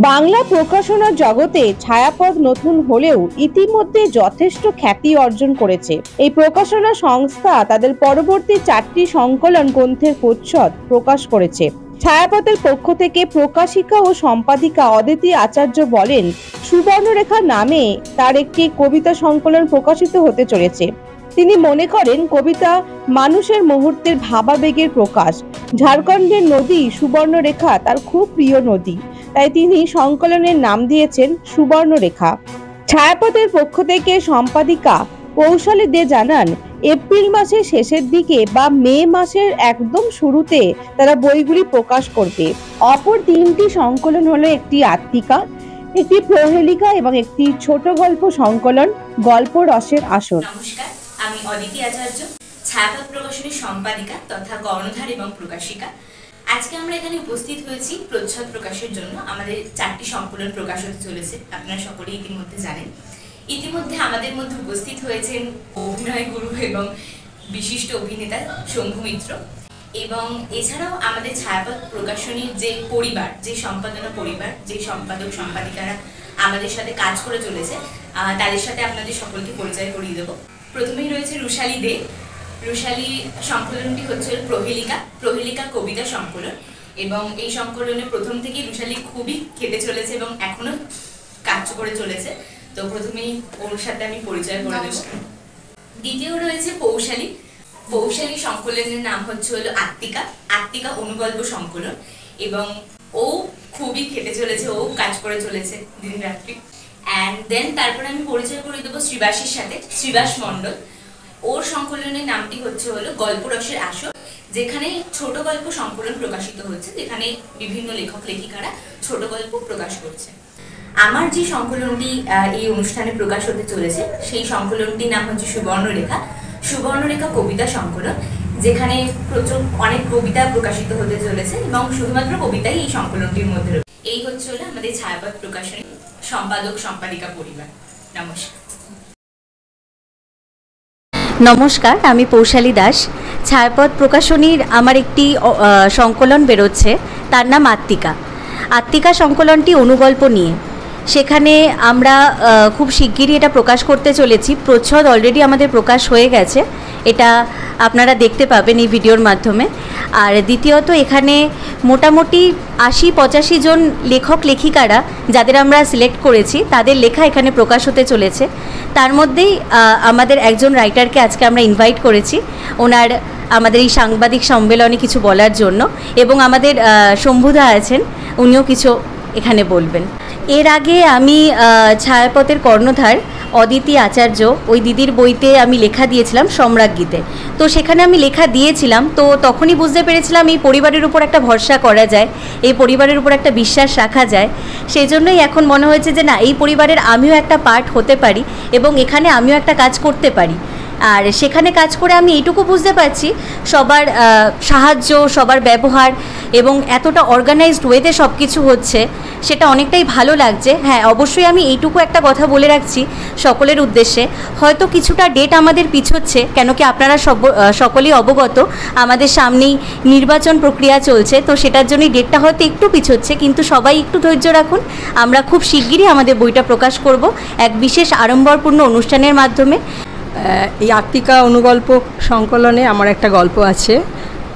বাংলা প্রকাশনার জগতে ছায়াপথ নতুন হলেও ইতিমধ্যে যথেষ্ট খ্যাতি অর্জন করেছে। এই প্রকাশনা সংস্থা তাদের পরবর্তী 4টি সংকলন গ্রন্থের প্রচ্ছদ প্রকাশ করেছে। ছায়াপথের পক্ষ থেকে প্রকাশিকা ও সম্পাদিকা অদিতি আচার্য বলেন, সুবর্ণরেখা নামে তার একটি কবিতা সংকলন প্রকাশিত হতে চলেছে। তিনি মনে করেন কবিতা মানুষের মুহূর্তের ভাবাবেগের প্রকাশ। ঝাড়খণ্ডের নদী সুবর্ণরেখা তার খুব প্রিয় নদী, তাই তিনি সংকলনের নাম দিয়েছেন সুবর্ণরেখা। ছায়াপথের পক্ষ থেকে সম্পাদিকা কৌশলী দে জানান, এপ্রিল মাসের শেষের দিকে বা মে মাসের একদম শুরুতে তারা বইগুলি প্রকাশ করবে। অপর 3টি সংকলন হলো একটি আত্মিকা, একটি প্রহেলিকা এবং একটি ছোট গল্প সংকলন গল্প রসের আসর। নমস্কার, আমি অদিতি আচার্য, ছায়াপথ প্রকাশনীর সম্পাদিকা তথা কর্ণধার এবং প্রকাশিকা। আজকে আমরা এখানে উপস্থিত হয়েছি প্রচ্ছদ প্রকাশের জন্য। আমাদের 4টি সংকলন প্রকাশ হতে চলেছে, আপনারা সকলেই ইতিমধ্যে জানেন। ইতিমধ্যে আমাদের মধ্যে উপস্থিত হয়েছেন অভিনয় গুরু এবং বিশিষ্ট অভিনেতা শম্ভু মিত্র, এবং এছাড়াও আমাদের ছায়াপথ প্রকাশনীর যে পরিবার, যে সম্পাদনা পরিবার, যে সম্পাদক সম্পাদিকারা আমাদের সাথে কাজ করে চলেছে, তাদের সাথে আপনাদের সকলকে পরিচয় করিয়ে দেবো। প্রথমেই রয়েছে রুশালী দে। রুশালী সংকলনটি হচ্ছে প্রহেলিকা কবিতা সংকলন, এবং এই সংকলনে প্রথম থেকেই রুশালী খুবই খেটে চলেছে এবং এখনো কাজ করে চলেছে। তো প্রথমেই ওর সাথে আমি পরিচয় করে দেবো। দ্বিতীয় রয়েছে পৌশালী সংকলনের নাম হচ্ছে আত্মিকা অনুগল্প সংকলন, এবং ও খুবই খেটে চলেছে, ও কাজ করে চলেছে দিন রাত্রি। অ্যান্ড দেন তারপরে আমি পরিচয় করে দেবো শ্রীবাসের সাথে, শ্রীবাস মণ্ডল। ওর সংকলনের নামটি হচ্ছে গল্প রসের আসর, যেখানে ছোট গল্প সংকলন প্রকাশিত হচ্ছে, যেখানে বিভিন্ন লেখক লেখিকারা ছোট গল্প প্রকাশ করছে। আমার যে সংকলনটি এই অনুষ্ঠানে প্রকাশ হতে চলেছে, সেই সংকলনটির নাম হচ্ছে সুবর্ণরেখা কবিতা সংকলন, যেখানে অনেক কবিতা প্রকাশিত হতে চলেছে এবং শুধুমাত্র কবিতাই এই সংকলনটির মধ্যে রয়েছে। এই হচ্ছে আমাদের ছায়াপথ প্রকাশনী সম্পাদক সম্পাদিকা পরিবার। নমস্কার, আমি পৌশালী দাস। ছায়াপথ প্রকাশনীর আমার একটি সংকলন বেরোচ্ছে, তার নাম আত্মিকা সংকলনটি অনুগল্প নিয়ে। সেখানে আমরা খুব শিগগিরই এটা প্রকাশ করতে চলেছি। প্রচ্ছদ অলরেডি আমাদের প্রকাশ হয়ে গেছে, এটা আপনারা দেখতে পাবেন এই ভিডিওর মাধ্যমে। আর দ্বিতীয়ত, এখানে মোটামুটি 80-85 জন লেখক লেখিকারা যাদের আমরা সিলেক্ট করেছি, তাদের লেখা এখানে প্রকাশ হতে চলেছে। তার মধ্যেই আমাদের একজন রাইটারকে আজকে আমরা ইনভাইট করেছি ওনার আমাদের এই সাংবাদিক সম্মেলনে কিছু বলার জন্য, এবং আমাদের শম্ভুদা আছেন, উনিও কিছু এখানে বলবেন। এর আগে আমি ছায়াপথের কর্ণধার অদিতি আচার্য, ওই দিদির বইতে আমি লেখা দিয়েছিলাম সম্রাজ্ঞীতে। তো সেখানে আমি লেখা দিয়েছিলাম, তো তখনই বুঝতে পেরেছিলাম এই পরিবারের উপর একটা ভরসা করা যায়, এই পরিবারের উপর একটা বিশ্বাস রাখা যায়। সেই জন্যই এখন মনে হয়েছে যে না, এই পরিবারের আমিও একটা পার্ট হতে পারি এবং এখানে আমিও একটা কাজ করতে পারি। আর সেখানে কাজ করে আমি এইটুকু বুঝতে পারছি, সবার সাহায্য, সবার ব্যবহার এবং এতটা অর্গানাইজড ওয়েতে সব কিছু হচ্ছে, সেটা অনেকটাই ভালো লাগছে। হ্যাঁ, অবশ্যই আমি এইটুকু একটা কথা বলে রাখছি সকলের উদ্দেশ্যে, হয়তো কিছুটা ডেট আমাদের পিছোচ্ছে, কেন কি আপনারা সকলেই অবগত আমাদের সামনেই নির্বাচন প্রক্রিয়া চলছে, তো সেটার জন্যই ডেটটা হয়তো একটু পিছোচ্ছে, কিন্তু সবাই একটু ধৈর্য রাখুন। আমরা খুব শিগগিরই আমাদের বইটা প্রকাশ করব এক বিশেষ আড়ম্বরপূর্ণ অনুষ্ঠানের মাধ্যমে। এই আত্মিকা অনুগল্প সংকলনে আমার একটা গল্প আছে।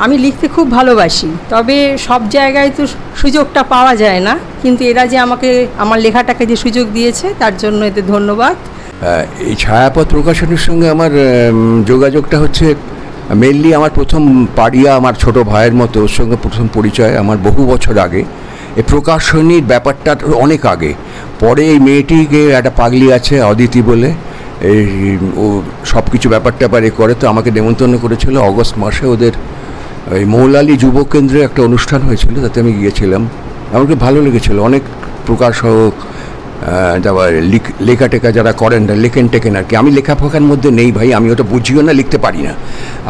আমি লিখতে খুব ভালোবাসি, তবে সব জায়গায় তো সুযোগটা পাওয়া যায় না, কিন্তু এরা যে আমাকে আমার লেখাটাকে যে সুযোগ দিয়েছে তার জন্য এতে ধন্যবাদ। এই ছায়াপথ প্রকাশনের সঙ্গে আমার যোগাযোগটা হচ্ছে মেনলি আমার প্রথম পাড়িয়া, আমার ছোট ভাইয়ের মতো, ওর সঙ্গে প্রথম পরিচয় আমার বহু বছর আগে। এই প্রকাশনীর ব্যাপারটা অনেক আগে। পরে এই মেয়েটিকে একটা পাগলি আছে অদিতি বলে, এই ও সব কিছু ব্যাপারটা করে, তো আমাকে নেমন্তন্ন করেছিল অগস্ট মাসে। ওদের ওই মৌলালী যুব কেন্দ্রে একটা অনুষ্ঠান হয়েছিল, তাতে আমি গিয়েছিলাম। আমাকে ভালো লেগেছিলো। অনেক প্রকাশক, তারপর লেখা টেখা যারা করেন, লেখেন টেকেন আর কি। আমি লেখাপড়ার মধ্যে নেই ভাই, আমি ওটা বুঝিও না, লিখতে পারি না।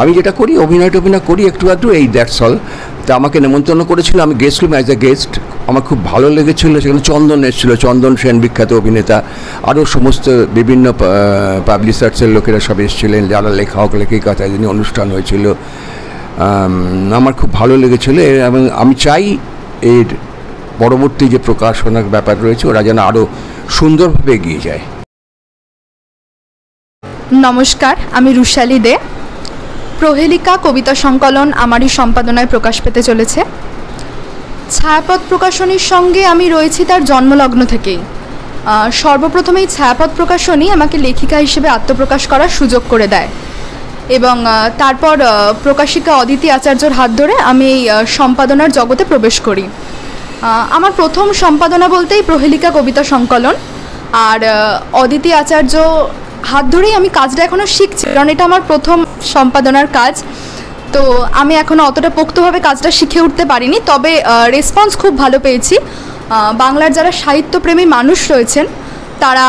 আমি যেটা করি অভিনয় করি একটু আধটু, এই দ্যাটস অল। তা আমাকে নেমন্তন্ন করেছিল, আমি গেস্টরুম অ্যাজ এ গেস্ট। আমার খুব ভালো লেগেছিলো। সেখানে চন্দন এসেছিলো, চন্দন সেন বিখ্যাত অভিনেতা, আরও সমস্ত বিভিন্ন পাবলিশার্সের লোকেরা সব এসেছিলেন, যারা লেখক লেখিকা, তাই জন্য অনুষ্ঠান হয়েছিল। আমার খুব ভালো লেগেছিলো এবং আমি চাই এর পরবর্তী যে প্রকাশনার ব্যাপার রয়েছে ওরা যেন আরও সুন্দরভাবে এগিয়ে যায়। নমস্কার, আমি রুশালী দে। প্রহেলিকা কবিতা সংকলন আমারই সম্পাদনায় প্রকাশ পেতে চলেছে। ছায়াপথ প্রকাশনীর সঙ্গে আমি রয়েছি তার জন্মলগ্ন থেকেই। সর্বপ্রথমেই ছায়াপথ প্রকাশনী আমাকে লেখিকা হিসেবে আত্মপ্রকাশ করার সুযোগ করে দেয় এবং তারপর প্রকাশিকা অদিতি আচার্যর হাত ধরে আমি এই সম্পাদনার জগতে প্রবেশ করি। আমার প্রথম সম্পাদনা বলতেই প্রহেলিকা কবিতা সংকলন, আর অদিতি আচার্য হাত ধরেই আমি কাজটা এখনও শিখছি, কারণ এটা আমার প্রথম সম্পাদনার কাজ। তো আমি এখনও অতটা পোক্তভাবে কাজটা শিখে উঠতে পারিনি, তবে রেসপন্স খুব ভালো পেয়েছি। বাংলার যারা সাহিত্যপ্রেমী মানুষ রয়েছেন তারা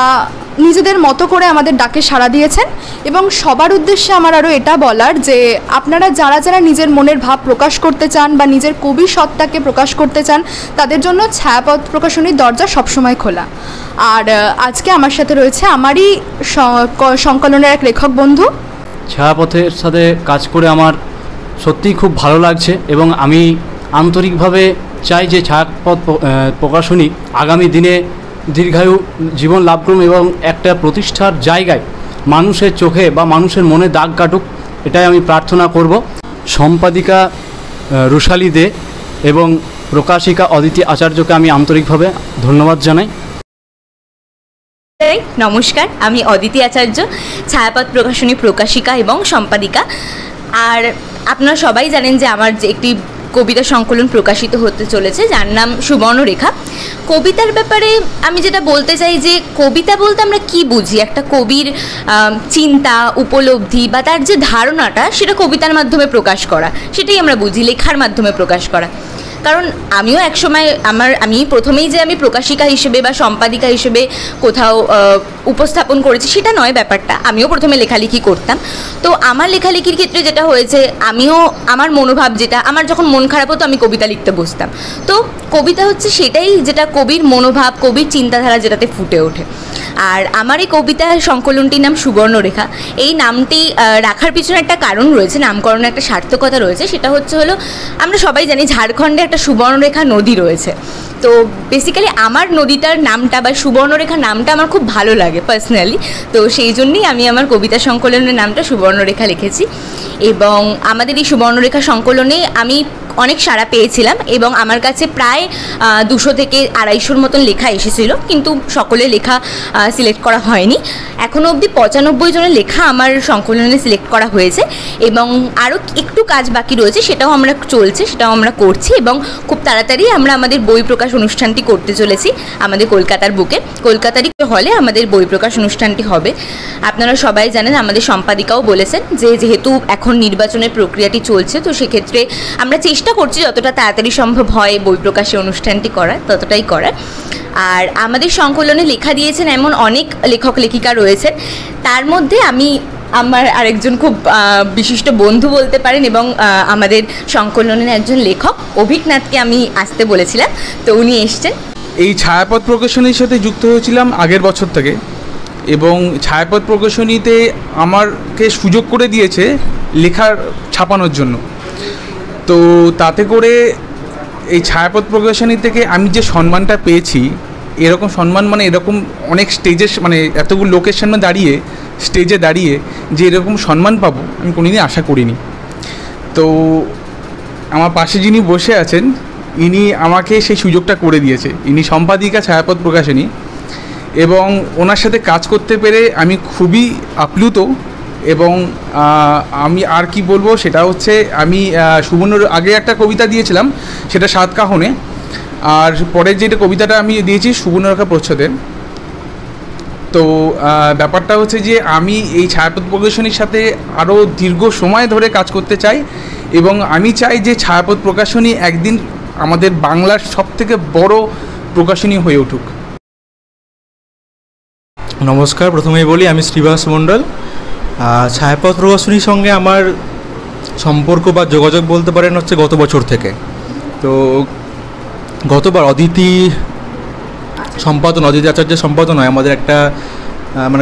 নিজেদের মতো করে আমাদের ডাকে সাড়া দিয়েছেন এবং সবার উদ্দেশ্যে আমার আরও এটা বলার যে আপনারা যারা যারা নিজের মনের ভাব প্রকাশ করতে চান বা নিজের কবি সত্তাকে প্রকাশ করতে চান তাদের জন্য ছায়াপথ প্রকাশনীর দরজা সবসময় খোলা। আর আজকে আমার সাথে রয়েছে আমারই সংকলনের এক লেখক বন্ধু। ছায়াপথের সাথে কাজ করে আমার সত্যিই খুব ভালো লাগছে এবং আমি আন্তরিকভাবে চাই যে ছায়াপথ প্রকাশনী আগামী দিনে দীর্ঘায়ু জীবন লাভ করুন এবং একটা প্রতিষ্ঠার জায়গায় মানুষের চোখে বা মানুষের মনে দাগ কাটুক, এটাই আমি প্রার্থনা করব। সম্পাদিকা রুশালী দে এবং প্রকাশিকা অদিতি আচার্যকে আমি আন্তরিকভাবে ধন্যবাদ জানাই। নমস্কার, আমি অদিতি আচার্য, ছায়াপথ প্রকাশনী প্রকাশিকা এবং সম্পাদিকা। আর আপনারা সবাই জানেন যে আমার যে একটি কবিতা সংকলন প্রকাশিত হতে চলেছে যার নাম সুবর্ণরেখা। কবিতার ব্যাপারে আমি যেটা বলতে চাই যে কবিতা বলতে আমরা কি বুঝি, একটা কবির চিন্তা, উপলব্ধি বা তার যে ধারণাটা সেটা কবিতার মাধ্যমে প্রকাশ করা, সেটাই আমরা বুঝি, লেখার মাধ্যমে প্রকাশ করা। কারণ আমিও একসময় আমি প্রথমেই যে আমি প্রকাশিকা হিসেবে বা সম্পাদিকা হিসেবে কোথাও উপস্থাপন করেছি সেটা নয় ব্যাপারটা, আমিও প্রথমে লেখালেখি করতাম। তো আমার লেখালেখির ক্ষেত্রে যেটা হয়েছে, আমিও আমার মনোভাব যেটা, আমার যখন মন খারাপ হতো আমি কবিতা লিখতে বসতাম। তো কবিতা হচ্ছে সেটাই যেটা কবির মনোভাব, কবির চিন্তাধারা যেটাতে ফুটে ওঠে। আর আমার এই কবিতা সংকলনটির নাম সুবর্ণরেখা। এই নামটি রাখার পিছনে একটা কারণ রয়েছে, নামকরণে একটা সার্থকতা রয়েছে। সেটা হলো আমরা সবাই জানি ঝাড়খণ্ডে একটা সুবর্ণরেখা নদী রয়েছে। তো বেসিক্যালি আমার নদীটার নামটা বা সুবর্ণরেখা নামটা আমার খুব ভালো লাগে পার্সোনালি। তো সেই জন্যই আমি আমার কবিতা সংকলনের নামটা সুবর্ণরেখা লিখেছি। এবং আমাদের এই সুবর্ণরেখা সংকলনে আমি অনেক সাড়া পেয়েছিলাম এবং আমার কাছে প্রায় 200 থেকে 250 মতন লেখা এসেছিলো, কিন্তু সকলের লেখা সিলেক্ট করা হয়নি। এখনও অবধি 95 জনের লেখা আমার সংকলনে সিলেক্ট করা হয়েছে এবং আরও একটু কাজ বাকি রয়েছে, সেটাও আমরা করছি এবং খুব তাড়াতাড়ি আমরা আমাদের বই প্রকাশ অনুষ্ঠানটি করতে চলেছি আমাদের কলকাতার বুকে। কলকাতারই হলে আমাদের বই প্রকাশ অনুষ্ঠানটি হবে। আপনারা সবাই জানেন, আমাদের সম্পাদিকাও বলেছেন যে যেহেতু এখন নির্বাচনের প্রক্রিয়াটি চলছে, তো সেক্ষেত্রে আমরা চেষ্টা করছি যতটা তাড়াতাড়ি সম্ভব হয় বই প্রকাশের অনুষ্ঠানটি করার, ততটাই করার। আর আমাদের সংকলনে লেখা দিয়েছেন এমন অনেক লেখক লেখিকা রয়েছেন, তার মধ্যে আমার আরেকজন খুব বিশিষ্ট বন্ধু বলতে পারেন এবং আমাদের সংকলনের একজন লেখক অভিকনাথকে আমি আসতে বলেছিলাম, তো উনি এসছেন। এই ছায়াপথ প্রকাশনীর সাথে যুক্ত হয়েছিলাম আগের বছর থেকে এবং ছায়াপথ প্রকাশনীতে আমাকে সুযোগ করে দিয়েছে লেখার ছাপানোর জন্য। তো তাতে করে এই ছায়াপথ প্রকাশনী থেকে আমি যে সম্মানটা পেয়েছি, এরকম সম্মান মানে এরকম অনেক এতগুলো লোকের সামনে স্টেজে দাঁড়িয়ে যে এরকম সম্মান পাবো আমি কোনোদিন আশা করিনি। তো আমার পাশে যিনি বসে আছেন ইনি আমাকে সেই সুযোগটা করে দিয়েছে। ইনি সম্পাদিকা ছায়াপথ প্রকাশনী এবং ওনার সাথে কাজ করতে পেরে আমি খুবই আপ্লুত। এবং আমি আর কি বলবো, সেটা হচ্ছে আমি আগে একটা কবিতা দিয়েছিলাম, সেটা 7 কাহনে, আর পরের যেটা কবিতাটা আমি দিয়েছি সুবর্ণরেখা প্রচ্ছদে। তো ব্যাপারটা হচ্ছে যে আমি এই ছায়াপথ প্রকাশনীর সাথে আরও দীর্ঘ সময় ধরে কাজ করতে চাই এবং আমি চাই যে ছায়াপথ প্রকাশনী একদিন আমাদের বাংলার সবথেকে বড় প্রকাশনী হয়ে উঠুক। নমস্কার, প্রথমেই বলি আমি শ্রীবাস মণ্ডল। ছায়াপথ প্রকাশনীর সঙ্গে আমার সম্পর্ক বা যোগাযোগ বলতে পারেন হচ্ছে গত বছর থেকে। তো গতবার অদিতি আচার্যের সম্পাদনায় আমাদের একটা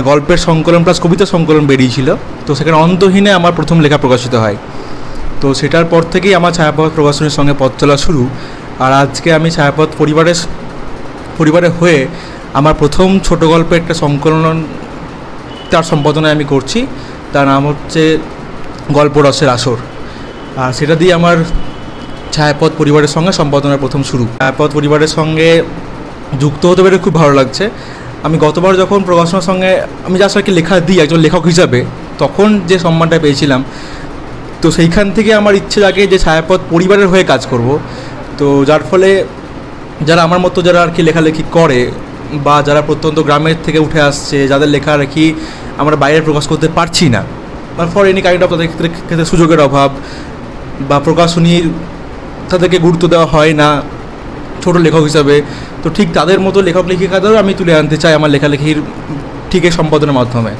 গল্পের সংকলন প্লাস কবিতা সংকলন বেরিয়েছিল। তো সেখানে অন্তহীনে আমার প্রথম লেখা প্রকাশিত হয়। তো সেটার পর থেকেই আমার ছায়াপথ প্রকাশনীর সঙ্গে পথ চলা শুরু আর আজকে আমি ছায়াপথ পরিবারের হয়ে আমার প্রথম ছোট গল্পের একটা সংকলন তার সম্পাদনায় আমি করছি। তার নাম হচ্ছে গল্প রসের আসর। আর সেটা দিয়ে আমার ছায়াপথ পরিবারের সঙ্গে সম্পাদনার প্রথম শুরু। ছায়াপথ পরিবারের সঙ্গে যুক্ত হতে পেরে খুব ভালো লাগছে। আমি গতবার যখন প্রকাশনার সঙ্গে আমি যা আর কি লেখা দিই একজন লেখক হিসাবে, তখন যে সম্মানটা পেয়েছিলাম, তো সেইখান থেকে আমার ইচ্ছে জাগে যে ছায়াপথ পরিবারের হয়ে কাজ করব। তো যার ফলে যারা আমার মতো যারা আর কি লেখালেখি করে বা যারা প্রত্যন্ত গ্রামের থেকে উঠে আসছে, যাদের লেখালেখি আমরা বাইরে প্রকাশ করতে পারছি না, বা ফর এনি কাইন্ড অফ তাদের ক্ষেত্রে সুযোগের অভাব বা প্রকাশনীর তাদেরকে গুরুত্ব দেওয়া হয় না ছোটো লেখক হিসাবে, তো ঠিক তাদের মতো লেখক লেখিকাদেরও আমি তুলে আনতে চাই আমার লেখালেখির ঠিক এই সম্পাদনের মাধ্যমে।